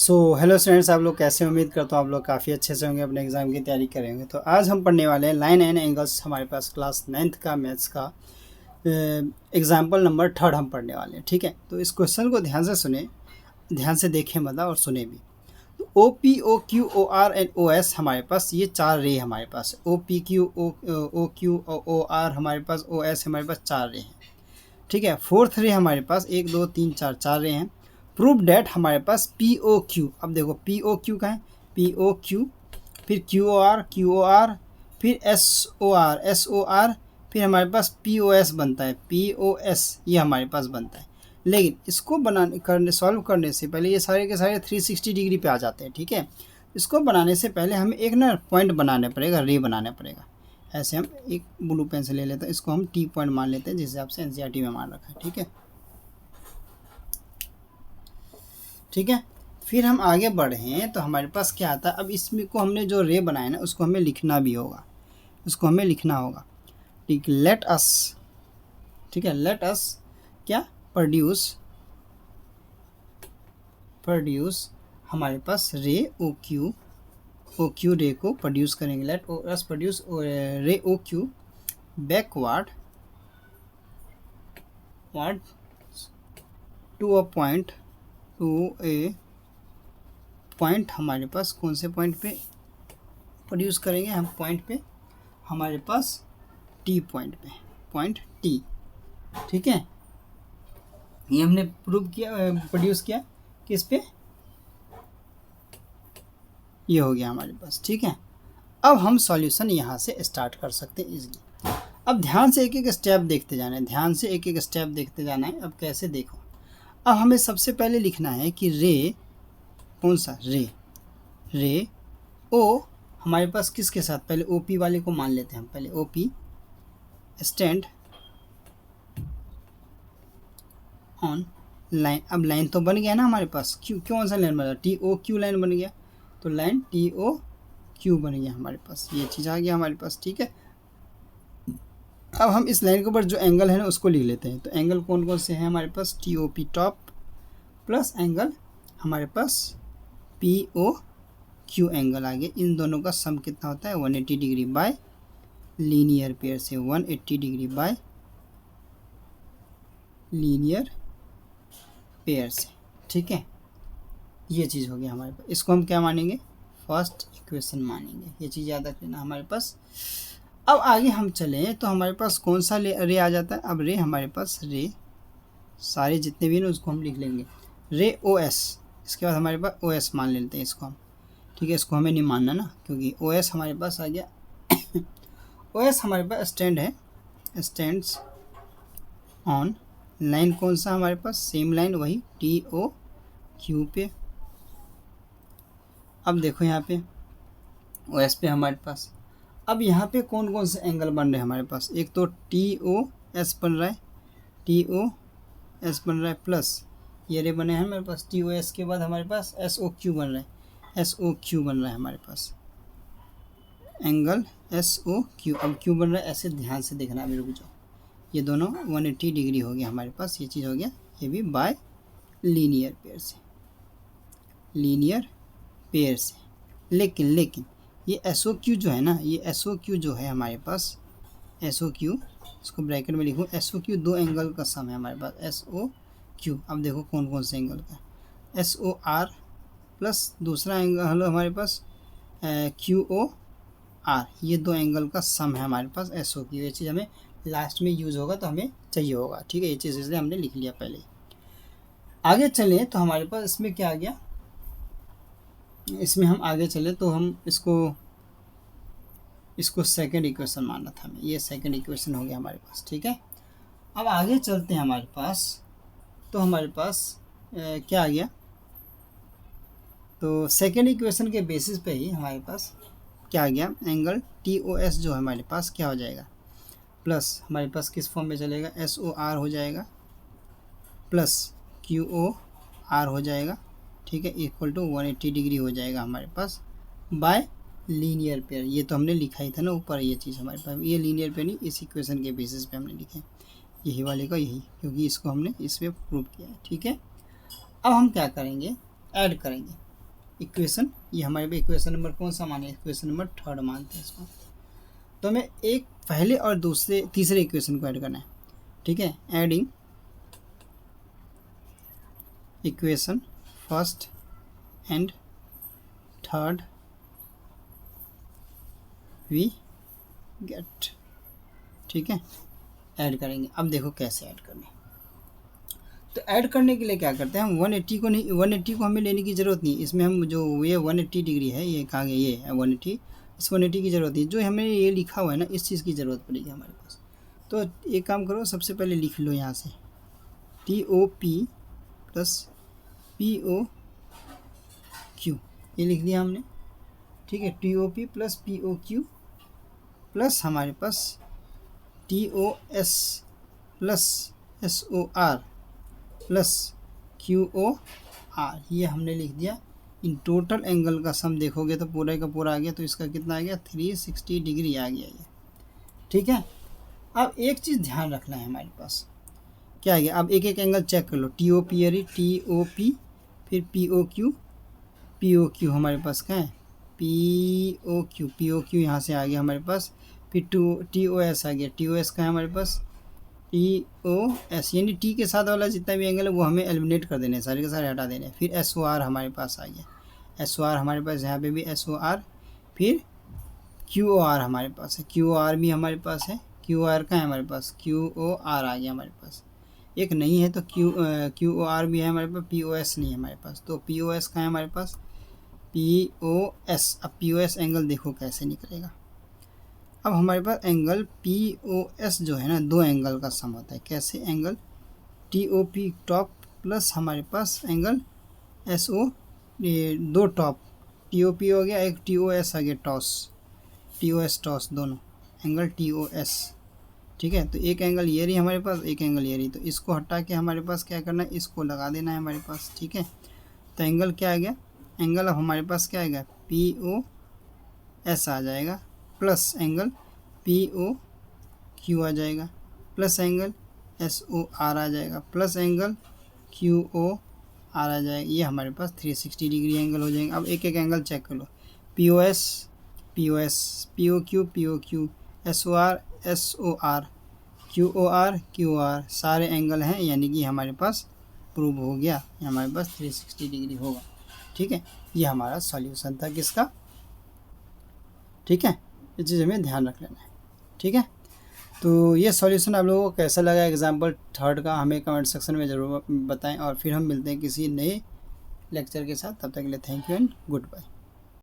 Hello students, आप लोग कैसे? उम्मीद करता हूँ आप लोग काफ़ी अच्छे से होंगे, अपने एग्ज़ाम की तैयारी करेंगे। तो आज हम पढ़ने वाले हैं लाइन एंड एंगल्स, हमारे पास क्लास 9th का मैथ्स का एग्जाम्पल नंबर 3 हम पढ़ने वाले हैं। ठीक है, तो इस क्वेश्चन को ध्यान से सुने, ध्यान से देखें मतलब, और सुने भी। तो O P O Q O R and O S हमारे पास ये 4 रे हमारे पास, O P Q O Q O R हमारे पास, ओ एस हमारे पास 4 रे हैं। ठीक है, फोर्थ रे हमारे पास 1 2 3 4 4 रे हैं। प्रूव डेट हमारे पास पी ओ क्यू, अब देखो पी ओ क्यू का है, पी ओ क्यू, फिर क्यू ओ आर, फिर एस ओ आर, फिर हमारे पास पी ओ एस बनता है, पी ओ एस ये हमारे पास बनता है। लेकिन इसको सॉल्व करने से पहले ये सारे के सारे 360 डिग्री पे आ जाते हैं। ठीक है, इसको बनाने से पहले हमें एक ना पॉइंट बनाना पड़ेगा, रे बनाना पड़ेगा। ऐसे हम एक ब्लू पेन से ले लेते हैं, इसको हम टी पॉइंट मान लेते हैं, जिस हिसाब से एनसीईआरटी में मान रखा है। ठीक है, ठीक है। फिर हम आगे बढ़े हैं तो हमारे पास क्या आता है, अब इसमें को हमने जो रे बनाया ना उसको हमें लिखना भी होगा, उसको हमें लिखना होगा। ठीक, लेट अस, ठीक है, लेट अस क्या प्रोड्यूस प्रोड्यूस हमारे पास रे ओ क्यू रे को प्रोड्यूस करेंगे। Late us produce ray O Q backward word to a point, to a point. हमारे पास कौन से पॉइंट पे प्रोड्यूस करेंगे हम? पॉइंट पे, हमारे पास टी पॉइंट पे, पॉइंट टी। ठीक है, ये हमने प्रूव किया, प्रोड्यूस किया किस पे? ये हो गया हमारे पास। ठीक है, अब हम सॉल्यूशन यहाँ से स्टार्ट कर सकते हैं इजीली। अब ध्यान से एक एक स्टेप देखते जाना है, ध्यान से एक एक स्टेप देखते जाना है। अब कैसे देखो, अब हमें सबसे पहले लिखना है कि रे, कौन सा रे? रे ओ हमारे पास किसके साथ? पहले ओ पी वाले को मान लेते हैं हम, पहले O P stand on line. अब लाइन तो बन गया ना हमारे पास, क्यू कौन सा लाइन बना? टी ओ क्यू लाइन बन गया, तो लाइन टी ओ क्यू बन गया हमारे पास, ये चीज़ आ गया हमारे पास। ठीक है, अब हम इस लाइन के ऊपर जो एंगल है ना उसको लिख लेते हैं। तो एंगल कौन कौन से हैं हमारे पास? T O P top plus angle हमारे पास पी ओ क्यू एंगल आ गया। इन दोनों का सम कितना होता है? 180 डिग्री बाय लीनियर पेयर से, 180 डिग्री बाय लीनियर पेयर से। ठीक है, ये चीज़ हो गया हमारे पास। इसको हम क्या मानेंगे? फर्स्ट इक्वेशन मानेंगे। ये चीज़ याद रख लेना हमारे पास। अब आगे हम चलें तो हमारे पास कौन सा रे आ जाता है? अब रे हमारे पास, रे सारे जितने भी हैं उसको हम लिख लेंगे, रे ओ एस। इसके बाद हमारे पास ओ एस मान लेते हैं इसको हम। ठीक है, इसको हमें नहीं मानना ना, क्योंकि ओ एस हमारे पास आ गया। ओ एस हमारे पास स्टैंड है, स्टैंड्स ऑन लाइन। कौन सा हमारे पास? सेम लाइन, वही टी ओ क्यू पे। अब देखो यहाँ पे ओ एस पे हमारे पास, अब यहाँ पे कौन कौन से एंगल बन रहे हैं हमारे पास? एक तो टी ओ एस बन रहा है, टी ओ एस बन रहा है, प्लस ये रे बने हैं हमारे पास टी ओ एस के बाद हमारे पास एस ओ क्यू बन रहा है, एस ओ क्यू बन रहा है हमारे पास, एंगल एस ओ क्यू। अब क्यू बन रहा है, ऐसे ध्यान से देखना, अभी रुक जाओ। ये दोनों 180 डिग्री हो गया हमारे पास, ये चीज़ हो गया। ये भी बाय लीनियर पेयर से, लीनियर पेयर से। लेकिन ये एस ओ क्यू जो है ना, ये एस ओ क्यू जो है हमारे पास, एस ओ क्यू, इसको ब्रैकेट में लिखूँ, एस ओ क्यू दो एंगल का सम है हमारे पास, एस ओ क्यू। अब देखो कौन कौन से एंगल का, एस ओ आर प्लस दूसरा एंगल हमारे पास क्यू ओ आर, ये दो एंगल का सम है हमारे पास एस ओ क्यू। ये चीज़ हमें लास्ट में यूज़ होगा तो हमें चाहिए होगा। ठीक है, ये चीज़ इसलिए हमने लिख लिया पहले। आगे चले तो हमारे पास इसमें क्या आ गया, इसमें हम आगे चले तो हम इसको सेकंड इक्वेशन मानना था हमें, ये सेकंड इक्वेशन हो गया हमारे पास। ठीक है, अब आगे चलते हैं हमारे पास, तो हमारे पास क्या आ गया, तो सेकंड इक्वेशन के बेसिस पे ही हमारे पास क्या आ गया, एंगल टी ओ एस जो है हमारे पास क्या हो जाएगा, प्लस हमारे पास किस फॉर्म में चलेगा, एस ओ आर हो जाएगा, प्लस क्यू ओ आर हो जाएगा। ठीक है, इक्वल टू 180 डिग्री हो जाएगा हमारे पास बाय लीनियर पेयर। ये तो हमने लिखा ही था ना ऊपर, ये चीज़ हमारे पास, ये लीनियर पेयर नहीं, इस इक्वेशन के बेसिस पे हमने लिखे, यही वाले का यही, क्योंकि इसको हमने इसमें प्रूव किया है। ठीक है, अब हम क्या करेंगे, ऐड करेंगे। इक्वेशन, ये हमारे पे इक्वेशन नंबर कौन सा माने, इक्वेशन नंबर 3 मानते हैं इसको। तो हमें एक पहले और दूसरे तीसरे इक्वेशन को ऐड करना है, ठीक है। Adding equation first and third we get, ठीक है, ऐड करेंगे। अब देखो कैसे ऐड करना है। तो ऐड करने के लिए क्या करते हैं हम, 180 को नहीं, 180 को हमें लेने की ज़रूरत नहीं, इसमें हम जो ये 180 डिग्री है, ये कहाँ गया, ये है 180, इस 180 की ज़रूरत नहीं, जो हमें ये लिखा हुआ है ना, इस चीज़ की ज़रूरत पड़ेगी हमारे पास। तो एक काम करो, सबसे पहले लिख लो यहाँ से TOP प्लस POQ, ये लिख लिया हमने, ठीक है। TOP प्लस POQ प्लस हमारे पास TOS plus SOR plus QOR, ये हमने लिख दिया। इन टोटल एंगल का सम देखोगे तो पूरा का पूरा आ गया, तो इसका कितना आ गया, 360 डिग्री आ गया ये, ठीक है। अब एक चीज़ ध्यान रखना है हमारे पास, क्या आ गया, अब एक एक एंगल चेक कर लो। TOP फिर POQ हमारे पास क्या है, POQ यहाँ से आ गया हमारे पास, फिर TOS आ गया, TOS का है हमारे पास, TOS, यानी टी के साथ वाला जितना भी एंगल है वो हमें एलिमिनेट कर देने, सारे के सारे हटा देने। फिर SOR हमारे पास आ गया, SOR हमारे पास, यहाँ पे भी SOR, फिर QOR हमारे पास है, QOR भी हमारे पास है, QOR का है हमारे पास, QOR आ गया हमारे पास। एक नहीं है तो QOR भी है हमारे पास, POS नहीं है हमारे पास, तो POS का है हमारे पास, POS। अब POS एंगल देखो कैसे निकलेगा। अब हमारे पास एंगल POS जो है ना, दो एंगल का सम होता है, कैसे, एंगल TOP टॉप प्लस हमारे पास एंगल SO, ये दो टॉप, TOP हो गया, एक TOS आ गया, TOS टॉस, दोनों एंगल TOS, ठीक है। तो एक एंगल ये रही हमारे पास, एक एंगल ये रही, तो इसको हटा के हमारे पास क्या करना है, इसको लगा देना है हमारे पास, ठीक है। तो एंगल क्या आ गया, एंगल अब हमारे पास क्या आएगा, POS आ जाएगा, प्लस एंगल POQ आ जाएगा, प्लस एंगल SOR आ जाएगा, प्लस एंगल QOR आ जाएगा। ये हमारे पास 360 डिग्री एंगल हो जाएंगे। अब एक एक एंगल चेक कर लो, POS POQ SOR QOR सारे एंगल हैं, यानी कि हमारे पास प्रूव हो गया, हमारे पास 360 डिग्री होगा, ठीक है। ये हमारा सॉल्यूशन था किसका, ठीक है। ये चीज़ हमें ध्यान रख लेना है, ठीक है। तो ये सॉल्यूशन आप लोगों को कैसा लगा एग्जाम्पल 3 का, हमें कमेंट सेक्शन में ज़रूर बताएं, और फिर हम मिलते हैं किसी नए लेक्चर के साथ। तब तक के लिए thank you and good bye.